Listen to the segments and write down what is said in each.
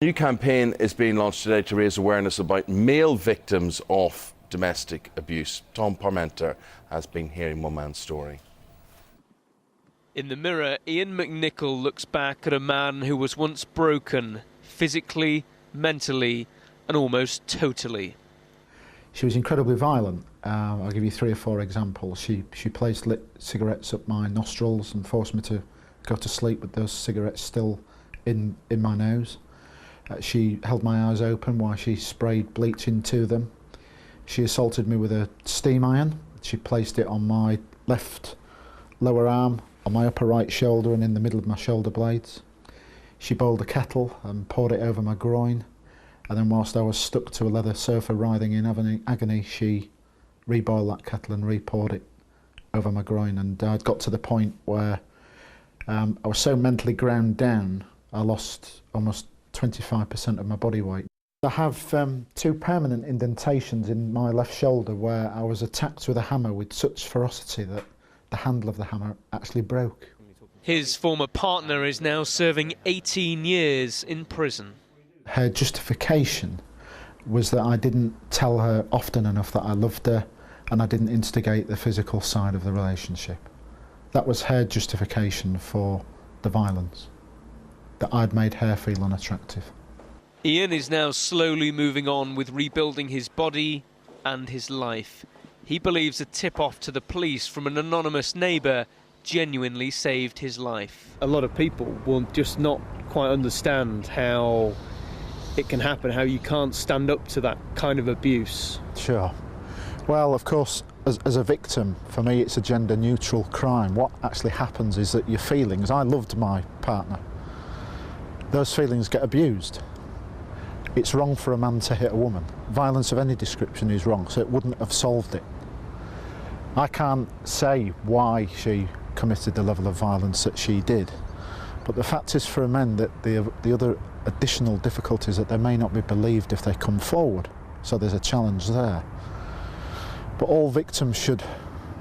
A new campaign is being launched today to raise awareness about male victims of domestic abuse. Tom Parmenter has been hearing one man's story. In the mirror, Ian McNichol looks back at a man who was once broken, physically, mentally, and almost totally. She was incredibly violent. I'll give you 3 or 4 examples. She placed lit cigarettes up my nostrils and forced me to go to sleep with those cigarettes still in my nose. She held my eyes open while she sprayed bleach into them. She assaulted me with a steam iron. She placed it on my left lower arm, on my upper right shoulder and in the middle of my shoulder blades. She boiled a kettle and poured it over my groin, and then whilst I was stuck to a leather sofa writhing in agony, she reboiled that kettle and re-poured it over my groin. And I'd got to the point where I was so mentally ground down, I lost almost 25% of my body weight. I have 2 permanent indentations in my left shoulder where I was attacked with a hammer with such ferocity that the handle of the hammer actually broke. His former partner is now serving 18 years in prison. Her justification was that I didn't tell her often enough that I loved her and I didn't instigate the physical side of the relationship. That was her justification for the violence, that I'd made her feel unattractive. Ian is now slowly moving on with rebuilding his body and his life. He believes a tip-off to the police from an anonymous neighbour genuinely saved his life. A lot of people will just not quite understand how it can happen, how you can't stand up to that kind of abuse. Sure. Well, of course, as a victim, for me it's a gender-neutral crime. What actually happens is that your feelings, I loved my partner, those feelings get abused. It's wrong for a man to hit a woman. Violence of any description is wrong, so it wouldn't have solved it. I can't say why she committed the level of violence that she did, but the fact is for men that the other additional difficulties that they may not be believed if they come forward, so there's a challenge there. But all victims should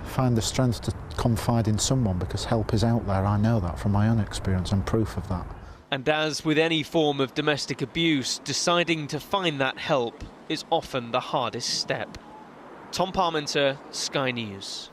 find the strength to confide in someone because help is out there. I know that from my own experience and proof of that. And as with any form of domestic abuse, deciding to find that help is often the hardest step. Tom Parmenter, Sky News.